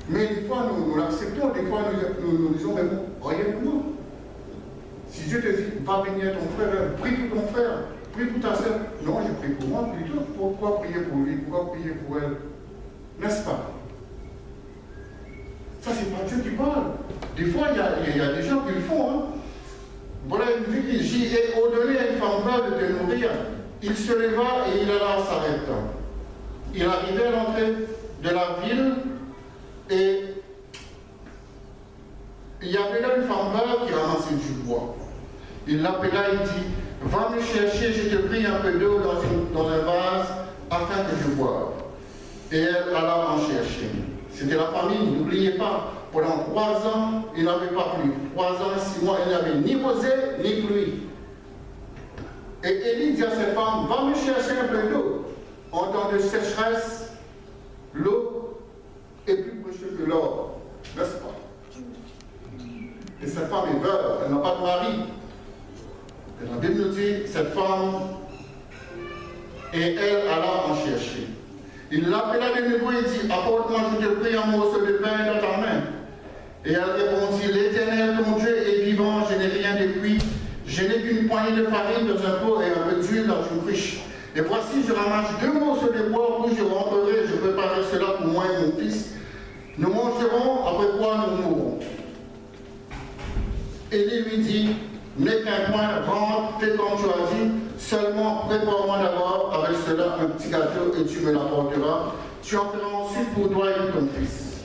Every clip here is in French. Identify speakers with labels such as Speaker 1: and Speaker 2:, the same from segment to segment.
Speaker 1: Mais des fois, nous l'acceptons, des fois, nous disons, mais bon, regarde-moi. Si Dieu te dit, va bénir ton frère, prie pour ton frère, prie pour ta soeur. Non, je prie pour moi plutôt. Pourquoi prier pour lui? Pourquoi prier pour elle? N'est-ce pas? Ça, c'est pas Dieu qui parle. Des fois, il y a des gens qui le font. Hein. Voilà une vie qui dit, j'ai ordonné à une femme veuve de te nourrir. Il se leva et il alla s'arrêter. Il arrivait à l'entrée de la ville et il y avait là une femme veuve qui ramassait du bois. Il l'appela et dit, va me chercher, je te prie, un peu d'eau dans un vase afin que je boive. Et elle alla en chercher. C'était la famine, n'oubliez pas. Pendant 3 ans, il n'avait pas plu. 3 ans, 6 mois, il n'avait ni posé, ni pluie. Et Élie dit à cette femme, va me chercher un peu d'eau. En temps de sécheresse, l'eau est plus précieuse que l'or. N'est-ce pas? Et cette femme est veuve, elle n'a pas de mari. Et la Bible nous dit, cette femme, et elle alla en chercher. Il l'appela de nouveau et dit, apporte-moi, je te prie, un morceau de pain dans ta main. Et elle répondit, l'Éternel, ton Dieu est vivant, je n'ai rien de cuit. Je n'ai qu'une poignée de farine dans un pot et un peu d'huile dans une cruche. Et voici, je ramasse 2 morceaux de bois, puis je rentrerai, je préparerai cela pour moi et mon fils. Nous mangerons, après quoi nous mourrons. Élie lui dit, n'aie qu'un point, rentre, fais comme tu as dit, seulement prépare-moi d'abord avec cela un petit gâteau et tu me l'apporteras. Tu en feras ensuite pour toi et ton fils.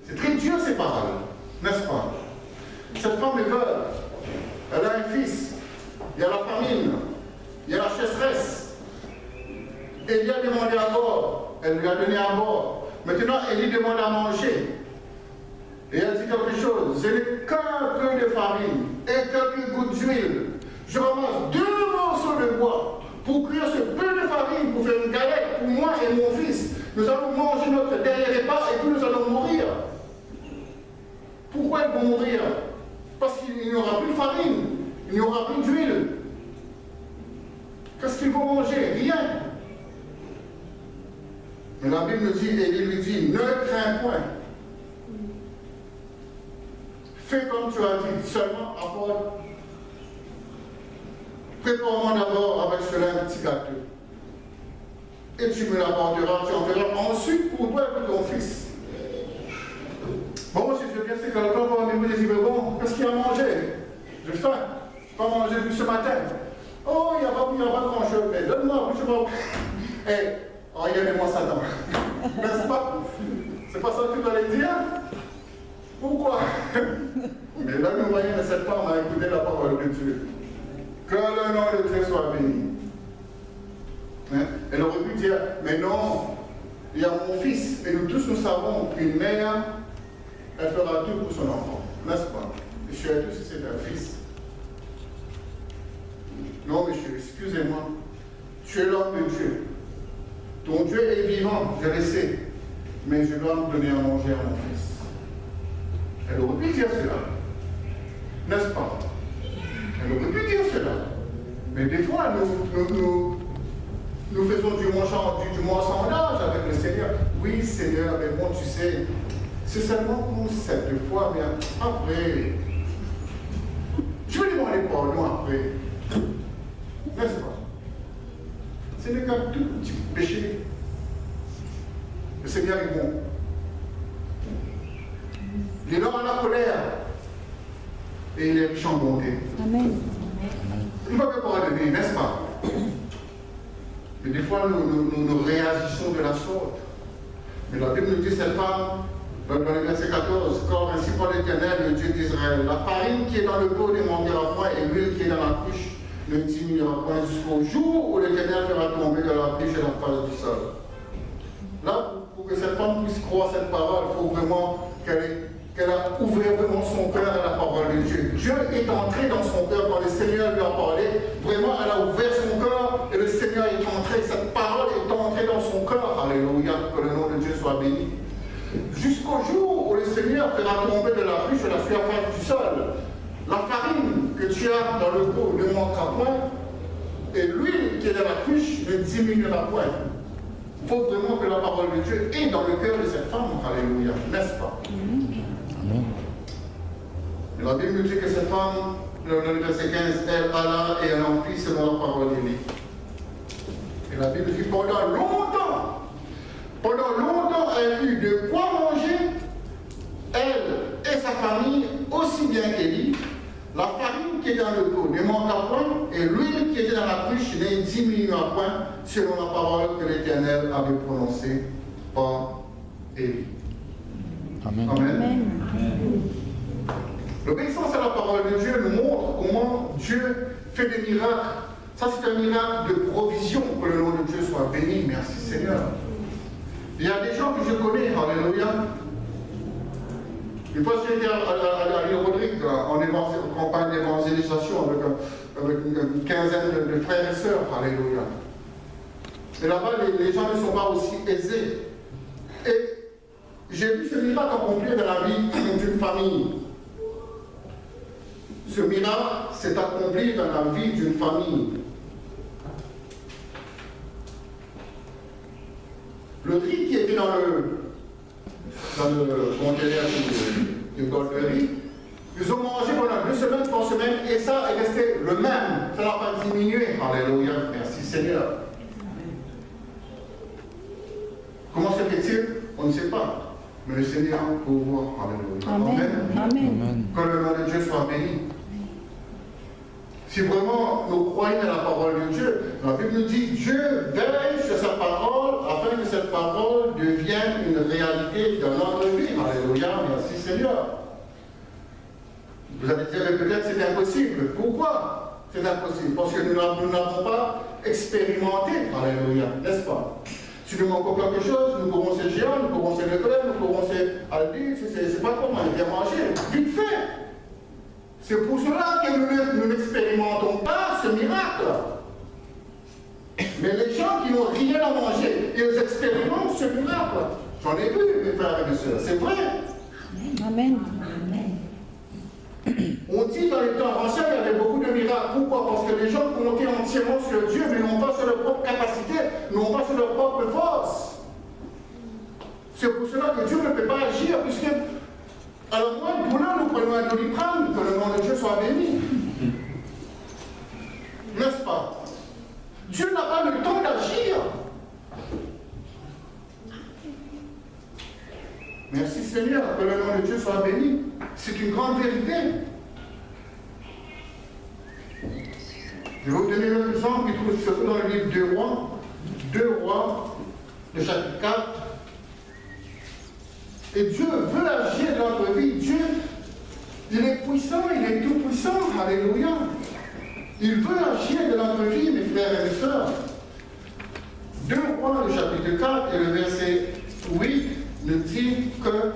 Speaker 1: C'est très dur ces paroles, n'est-ce pas? Cette femme est veuve, elle a un fils, il y a la famine, il y a la sécheresse. Élie a demandé à boire, elle lui a donné à boire. Maintenant, Élie demande à manger. Et elle dit quelque chose, je n'ai qu'un peu de farine et quelques gouttes d'huile. Je ramasse 2 morceaux de bois pour cuire ce peu de farine, pour faire une galette pour moi et mon fils. Nous allons manger notre dernier repas et puis nous allons mourir. Pourquoi ils vont mourir? Parce qu'il n'y aura plus de farine, il n'y aura plus d'huile. Qu'est-ce qu'ils vont manger? Rien. Mais la Bible nous dit, Élie lui dit, ne crains point. Fais comme tu as dit, seulement apporte. Prépare-moi d'abord avec cela un petit gâteau. Et tu me l'apporteras, tu en feras ensuite pour toi et pour ton fils. Bon, si je viens, c'est quelqu'un pour me dire, mais bon, qu'est-ce qu'il y a à manger? J'ai faim, je n'ai pas mangé depuis ce matin. Oh, il n'y a pas grand-chose, mais donne-moi, je vais. Hé, regardez-moi Satan. N'est-ce pas? C'est pas ça que tu dois les dire? Pourquoi? Mais là, nous voyons que cette femme a écouté la parole de Dieu. Que le nom de Dieu soit béni. Hein? Elle aurait pu dire, mais non, il y a mon fils, et nous tous nous savons qu'une mère, elle fera tout pour son enfant. N'est-ce pas? Monsieur a tous, c'est un fils. Non, monsieur, excusez-moi. Tu es l'homme de Dieu. Ton Dieu est vivant, je le sais. Mais je dois me donner à manger à mon fils. Elle aurait pu dire cela. N'est-ce pas? Elle aurait pu dire cela. Mais des fois, nous faisons du mensonge avec le Seigneur. Oui, Seigneur, mais bon, tu sais, c'est seulement pour 7 fois, mais après, je vais demander pardon après. N'est-ce pas? Ce n'est qu'un tout petit péché. Le Seigneur est bon. Il est lent à la colère et il est riche en bonté. Amen. Il ne va pas pardonner, n'est-ce pas? Mais des fois, nous réagissons de la sorte. Mais la Bible nous dit, cette femme, dans le verset 14, car ainsi par l'Éternel, le Dieu d'Israël, la farine qui est dans le pot ne manquera point et l'huile qui est dans la cruche ne diminuera point jusqu'au jour où l'Éternel fera tomber de la cruche et la face du sol. Là, pour que cette femme puisse croire cette parole, il faut vraiment qu'elle a ouvert vraiment son cœur à la parole de Dieu. Dieu est entré dans son cœur quand le Seigneur lui a parlé. Vraiment, elle a ouvert son cœur et le Seigneur est entré. Cette parole est entrée dans son cœur. Alléluia, que le nom de Dieu soit béni. Jusqu'au jour où le Seigneur fera tomber de la cruche et la surface du sol. La farine que tu as dans le pot ne manquera point et l'huile qui est dans la cruche ne diminuera point. Il faut vraiment que la parole de Dieu est dans le cœur de cette femme. Alléluia, n'est-ce pas? Et la Bible nous dit que cette femme, dans le verset 15, elle alla et elle en fit selon la parole d'Élie. Et la Bible dit pendant longtemps, elle eut de quoi manger, elle et sa famille, aussi bien qu'Élie. La farine qui est dans le pot ne manqua point, et l'huile qui était dans la cruche ne diminua point, selon la parole que l'Éternel avait prononcée par Élie.
Speaker 2: Amen.
Speaker 1: Amen. L'obéissance à la parole de Dieu nous montre comment Dieu fait des miracles. Ça, c'est un miracle de provision. Que le nom de Dieu soit béni. Merci Seigneur. Il y a des gens que je connais, alléluia. Une fois, j'étais à l'île Rodrigue en campagne d'évangélisation avec une quinzaine de frères et sœurs, alléluia. Et là-bas, les gens ne sont pas aussi aisés. Et j'ai vu ce miracle accompli dans la vie d'une famille. Ce miracle s'est accompli dans la vie d'une famille. Le riz qui était dans le conteneur de golderie, ils ont mangé pendant 2 semaines, 3 semaines, et ça est resté le même. Ça n'a pas diminué. Alléluia. Merci Seigneur. Comment se fait-il? On ne sait pas. Mais le Seigneur pourvoit. Alléluia.
Speaker 3: Amen. Amen.
Speaker 1: Que le nom de Dieu soit béni. Si vraiment nous croyons à la parole de Dieu, la Bible nous dit Dieu veille sur sa parole afin que cette parole devienne une réalité dans notre vie. Alléluia, merci Seigneur. Vous allez dire, mais peut-être c'est impossible. Pourquoi c'est impossible? Parce que nous n'avons pas expérimenté. Alléluia, n'est-ce pas? Si nous manquons quelque chose, nous courons ces géants, nous courons ces Leclerc, nous courons ces Aldi, c'est pas comment on vient manger. Vite fait! C'est pour cela que nous n'expérimentons pas ce miracle. Mais les gens qui n'ont rien à manger, ils expérimentent ce miracle. J'en ai vu, mes frères et mes sœurs, c'est vrai.
Speaker 3: Amen.
Speaker 1: On dit dans les temps anciens, il y avait beaucoup de miracles. Pourquoi? Parce que les gens comptaient entièrement sur Dieu, mais non pas sur leur propre capacité, non pas sur leur propre force. C'est pour cela que Dieu ne peut pas agir, puisque à la moindre douleur, nous prenons un Doliprane, que le nom de Dieu soit béni. N'est-ce pas? Dieu n'a pas le temps d'agir. Merci Seigneur, que le nom de Dieu soit béni. C'est une grande vérité. Je vais vous donner un exemple qui trouve surtout dans le livre 2 Rois, le chapitre 4. Et Dieu veut agir dans notre vie. Dieu, il est puissant, il est tout puissant. Alléluia. Il veut agir dans notre vie, mes frères et mes sœurs. 2 Rois, le chapitre 4 et le verset 8 nous dit que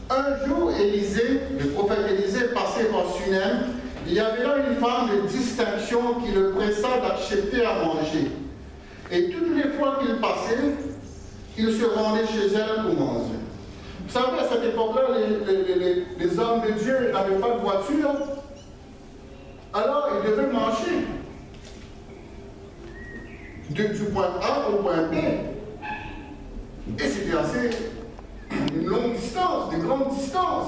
Speaker 1: un jour, Élisée, le prophète Élisée, passait par Sunem. Il y avait là une femme de distinction qui le pressa d'accepter à manger. Et toutes les fois qu'il passait, il se rendait chez elle pour manger. Vous savez, à cette époque-là, les hommes de Dieu n'avaient pas de voiture. Alors, ils devaient marcher du point A au point B. Et c'était assez une longue distance, de grande distance.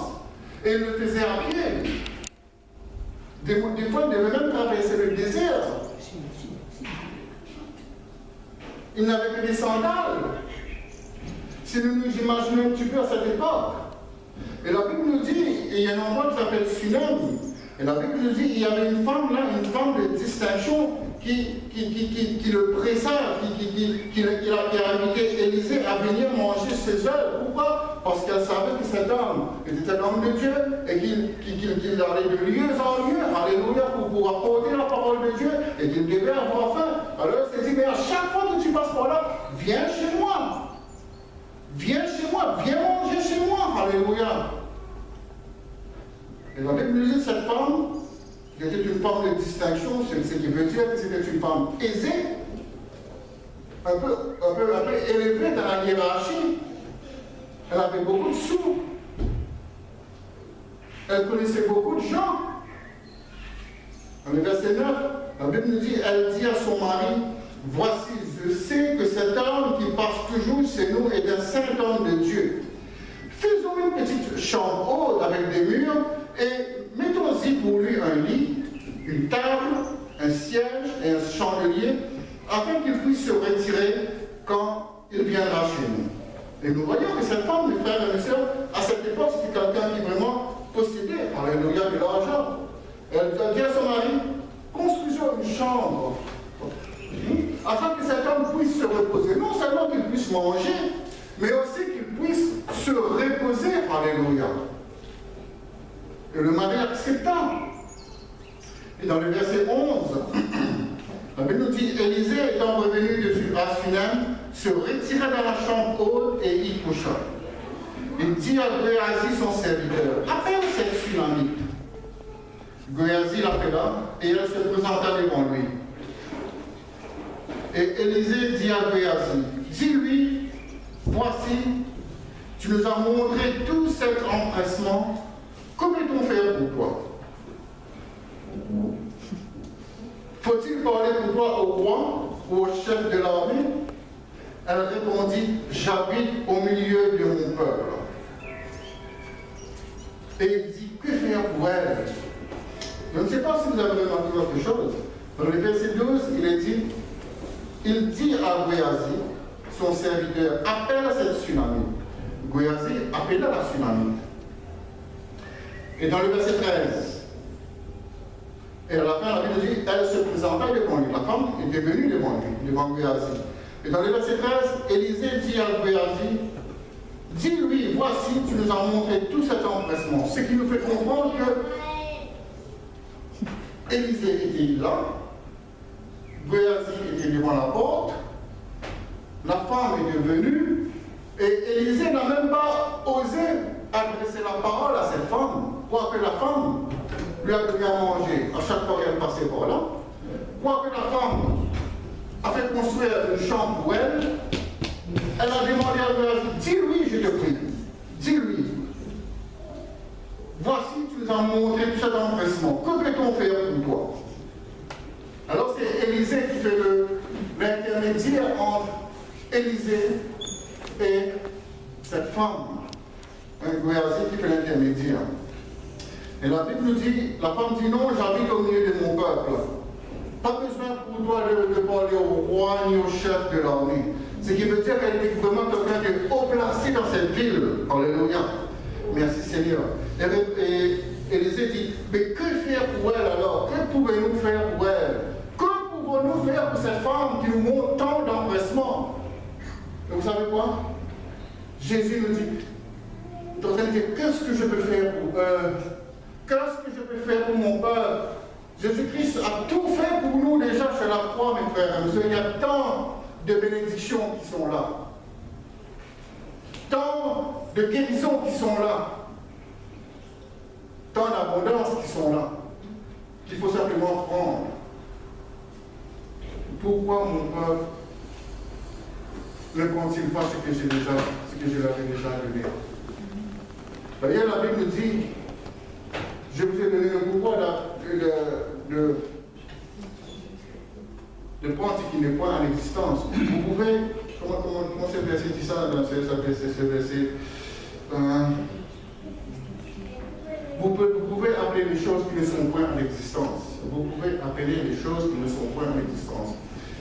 Speaker 1: Et ils le faisaient à pied. Des fois, ils devaient même traverser le désert. Ils n'avaient que des sandales. Si nous nous imaginons un petit peu à cette époque. Et la Bible nous dit, et il y a un endroit qui s'appelle Sunem. Et la Bible nous dit, il y avait une femme là, une femme de distinction qui le pressa, qui a invité Élisée à venir manger ses œuvres. Pourquoi? Parce qu'elle savait que cet homme était un homme de Dieu et qu'il allait de lieu en lieu, alléluia, pour apporter la parole de Dieu et qu'il devait avoir faim. Alors elle s'est dit, mais à chaque fois que tu passes par là, viens chez moi. Viens chez moi, viens manger chez moi, alléluia. Et la Bible nous dit cette femme, qui était une femme de distinction, c'est ce qui veut dire que c'était une femme aisée, un peu élevée dans la hiérarchie. Elle avait beaucoup de sous. Elle connaissait beaucoup de gens. Dans le verset 9, la Bible nous dit, elle dit à son mari, voici, je sais que cet homme qui passe toujours chez nous est un saint homme de Dieu. Faisons une petite chambre haute avec des murs et mettons-y pour lui un lit, une table, un siège et un chandelier afin qu'il puisse se retirer quand il viendra chez nous. Et nous voyons que cette femme, mes frères et mes sœurs, à cette époque, c'était quelqu'un qui vraiment possédait, alléluia, de l'argent. Elle dit à son mari, construisons une chambre, afin que cet homme puisse se reposer. Non seulement qu'il puisse manger, mais aussi qu'il puisse se reposer, alléluia. Et le mari accepta. Et dans le verset 11, la Bible nous dit, Élisée étant revenu de Sunem, se retira dans la chambre haute et y coucha. Il dit à Géasi son serviteur, appelle cette Sunamite. Géasi l'appela et elle se présenta devant lui. Et Élisée dit à Géasi, dis-lui, voici, tu nous as montré tout cet empressement, que peut-on faire pour toi? Faut-il parler pour toi au roi ou au chef de l'armée? Elle répondit, j'habite au milieu de mon peuple. Et il dit, que faire pour elle? Je ne sais pas si vous avez remarqué quelque chose. Dans le verset 12, il dit à Géasi, son serviteur, appelle cette Sunamite. Géasi appela la Sunamite. Et dans le verset 13, et à la fin, la Bible dit, elle se présenta devant lui. La femme était venue devant lui, devant Géasi. Et dans le verset 13, Élisée dit à Géasi, dis-lui, voici, tu nous as montré tout cet empressement. Ce qui nous fait comprendre que Élisée était là, Géasi était devant la porte, la femme était venue, et Élisée n'a même pas osé adresser la parole à cette femme, quoique la femme lui a donné à manger à chaque fois qu'elle passait par là, quoique la femme a fait construire une chambre pour elle, elle a demandé à Géasi, dis-lui, je te prie, dis-lui, voici, tu nous as montré tout cet empressement, que peut-on faire pour toi? Alors c'est Élisée qui fait l'intermédiaire entre Élisée et cette femme, Géasi qui fait l'intermédiaire. Et la Bible nous dit, la femme dit non, j'habite au milieu de mon peuple. Pas besoin pour toi de parler au roi ni au chef de l'armée. Ce qui veut dire qu'elle était vraiment quelqu'un de haut placé dans cette ville. Alléluia. Merci Seigneur. Et Élisée dit, mais que faire pour elle alors? Que pouvons-nous faire pour elle? Que pouvons-nous faire pour cette femme qui nous montre tant d'empressement? Et vous savez quoi? Jésus nous dit, il est en train de dire, qu'est-ce que je peux faire pour eux? Qu'est-ce que je peux faire pour mon peuple? Jésus-Christ a tout fait pour nous déjà sur la croix, mes frères et mes sœurs. Il y a tant de bénédictions qui sont là. Tant de guérisons qui sont là. Tant d'abondance qui sont là. Qu'il faut simplement prendre. Pourquoi mon peuple ne prend-il pas ce que je l'avais déjà donné? D'ailleurs, la Bible nous dit, je vous ai donné le pouvoir de prendre ce qui n'est pas en existence. Vous pouvez, comment ce verset dit ça dans ce verset vous pouvez appeler les choses qui ne sont point en existence. Vous pouvez appeler les choses qui ne sont point en existence.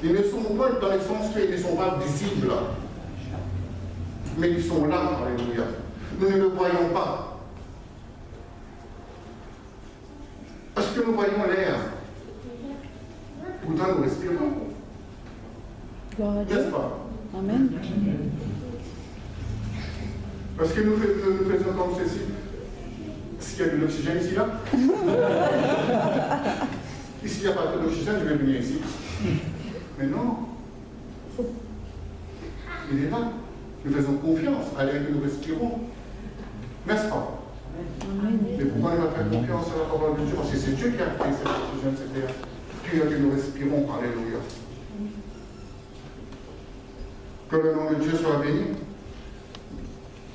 Speaker 1: Ils ne sont pas dans le sens qu'ils ne sont pas visibles, mais ils sont là, alléluia. Nous ne le voyons pas. Est-ce que nous voyons l'air? Pourtant nous respirons. N'est-ce pas?
Speaker 3: Amen.
Speaker 1: Parce que nous faisons comme ceci. Est-ce qu'il y a de l'oxygène ici, là? Ici, il n'y a pas d'oxygène, je vais venir ici. Mais non. Il est là. Nous faisons confiance à l'air que nous respirons. N'est-ce pas? Mais pourquoi ne pas faire confiance à la parole de Dieu? Parce que c'est Dieu qui a fait cet oxygène, cet air pur que nous respirons. Alléluia. Que le nom de Dieu soit béni.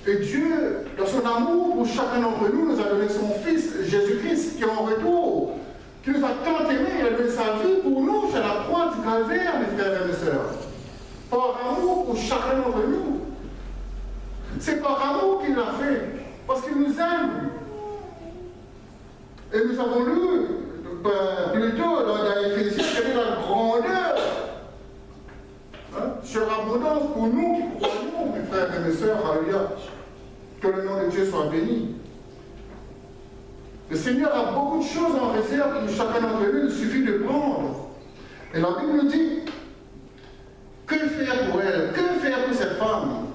Speaker 1: Et Dieu, dans son amour pour chacun d'entre nous, nous a donné son Fils, Jésus-Christ, qui est en retour, qui nous a tant aimés, il a donné sa vie pour nous sur la croix du calvaire, mes frères et mes sœurs. Par amour pour chacun d'entre nous. C'est par amour qu'il l'a fait. Parce qu'il nous aime. Et nous avons lu, plutôt dans Éphésiens, quelle est la grandeur, surabondance pour nous qui croyons, mes frères et mes sœurs, alléluia. Que le nom de Dieu soit béni. Le Seigneur a beaucoup de choses en réserve que chacun d'entre nous, il suffit de prendre. Et la Bible nous dit, que faire pour elle? Que faire pour cette femme?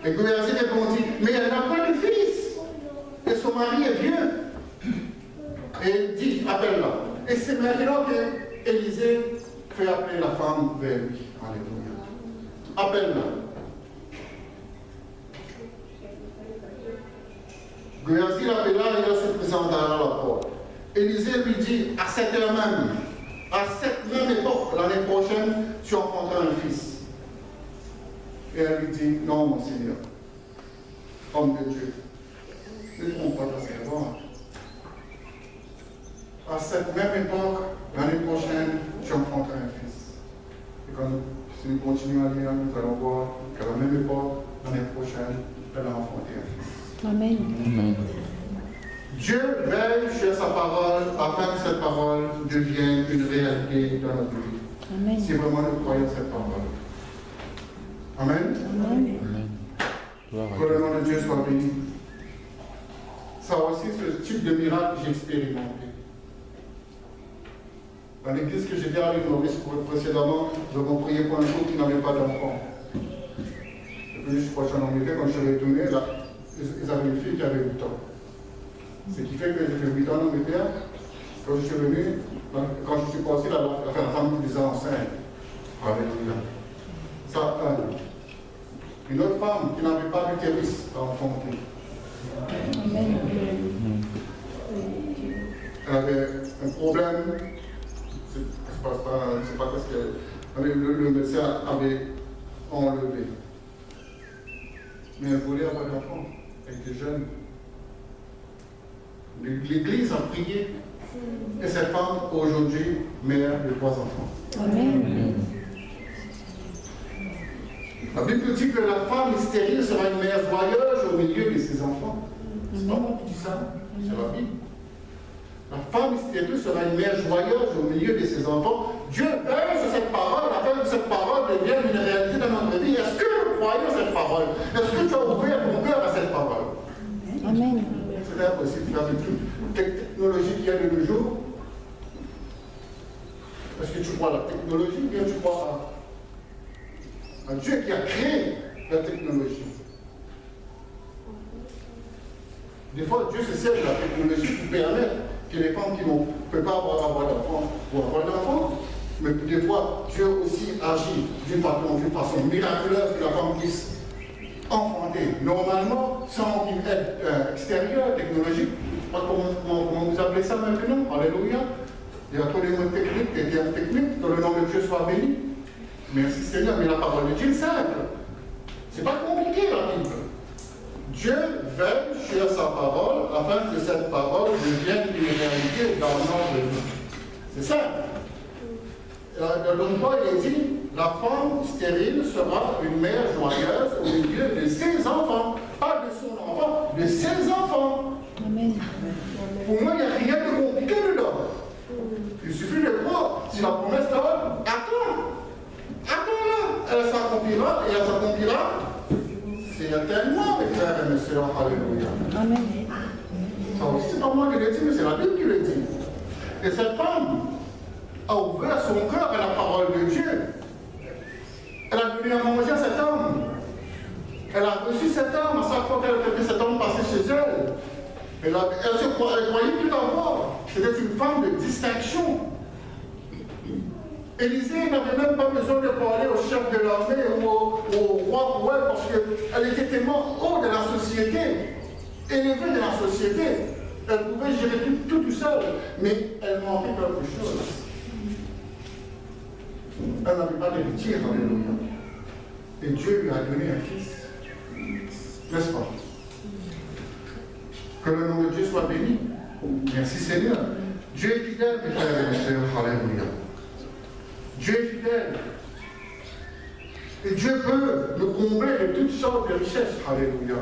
Speaker 1: Et Géasi répondit, mais elle n'a pas de fils. Et son mari est vieux. Et il dit, appelle-la. Et c'est maintenant que Élisée fait appeler la femme vers lui. Alléluia. Appelle-la. Géasi l'appela et elle se présenta à la porte. Élisée lui dit, à cette heure même, à cette même époque, l'année prochaine, tu enfanteras un fils. Et elle lui dit, non, mon Seigneur, homme de Dieu, ne trompe pas ta servante. À cette même époque, l'année prochaine, tu enfanteras un fils. Et quand si nous continuons à lire, nous allons voir qu'à la même époque, l'année prochaine, elle a enfanté un fils.
Speaker 3: Amen.
Speaker 2: Amen.
Speaker 1: Dieu veille sur sa parole afin que cette parole devienne une réalité dans notre vie.
Speaker 3: Amen.
Speaker 1: Si vraiment nous croyons cette parole. Amen.
Speaker 3: Amen.
Speaker 2: Amen. Gloire à
Speaker 1: Que le
Speaker 2: Dieu.
Speaker 1: nom de Dieu soit béni. Ça aussi, ce type de miracle, j'ai expérimenté. Dans l'église que j'étais à l'île Maurice précédemment, nous avons prié pour un couple qui n'avait pas d'enfant. Et puis je suis parti en Angleterre, quand je suis retourné, là, ils avaient une fille qui avait 8 ans. Ce qui fait que j'ai fait 8 ans en Angleterre. Quand je suis venu, quand je suis passé, la femme me disait enceinte. Alléluia. Ça, une autre femme qui n'avait pas d'utérus a enfanté.
Speaker 3: Amen.
Speaker 1: Elle avait un problème. C'est pas parce que le médecin avait enlevé. Mais elle voulait avoir d'enfant. Elle était jeune. L'Église a prié. Et cette femme, aujourd'hui, mère de 3 enfants.
Speaker 3: Amen.
Speaker 1: La Bible dit que la femme stérile sera une mère joyeuse au milieu de ses enfants. C'est pas moi qui dis ça, c'est la Bible. La femme stérile sera une mère joyeuse au milieu de ses enfants. Dieu veille sur cette parole afin que cette parole devienne une réalité dans notre vie. Est-ce que nous croyons cette parole? Est-ce que tu as ouvert ton cœur à cette parole?
Speaker 3: Amen.
Speaker 1: C'est impossible avec toute technologie qu'il y a de nos jours. Est-ce que tu crois à la technologie ou bien tu crois à Dieu qui a créé la technologie? Des fois, Dieu se sert de la technologie pour permettre que les femmes qui ne peuvent pas avoir d'enfants ou avoir d'enfants. Mais des fois, Dieu aussi agit d'une façon miraculeuse que la femme puisse enfanter. Normalement, sans une aide extérieure, technologique, comment vous appelez ça maintenant? Alléluia. Il y a tous les mots techniques, des termes techniques, que le nom de Dieu soit béni. Merci Seigneur, mais la parole de Dieu est simple. C'est pas compliqué la Bible. Dieu veille sur sa parole afin que cette parole devienne une réalité dans notre vie. C'est simple. Donc Paul il dit, la femme stérile sera une mère joyeuse au milieu de ses enfants. Pas de son enfant, de ses enfants.
Speaker 3: Amen.
Speaker 1: Pour moi, il n'y a rien de compliqué dedans. Il suffit de croire. Si la promesse est là, attends-la. Elle s'accomplira et elle s'accomplira. C'est tellement, mes frères et mes sœurs. Alléluia.
Speaker 3: Amen.
Speaker 1: Ça aussi, c'est pas moi qui le dis, mais c'est la Bible qui le dit. Et cette femme a ouvert son cœur à la parole de Dieu. Elle a donné à manger à cet homme. Elle a reçu cet homme à chaque fois qu'elle fait cet homme passer chez elle. Elle croyait tout avoir. C'était une femme de distinction. Élisée n'avait même pas besoin de parler au chef de l'armée ou au roi pour elle parce qu'elle était tellement haut de la société, élevée de la société. Elle pouvait gérer tout seule, mais elle manquait quelque chose. Elle n'avait pas d'héritier, alléluia. Et Dieu lui a donné un fils. N'est-ce pas? Que le nom de Dieu soit béni. Merci Seigneur. Dieu est fidèle, mes frères et mes sœurs. Alléluia. Dieu est fidèle. Et Dieu peut nous combler de toutes sortes de richesses. Alléluia.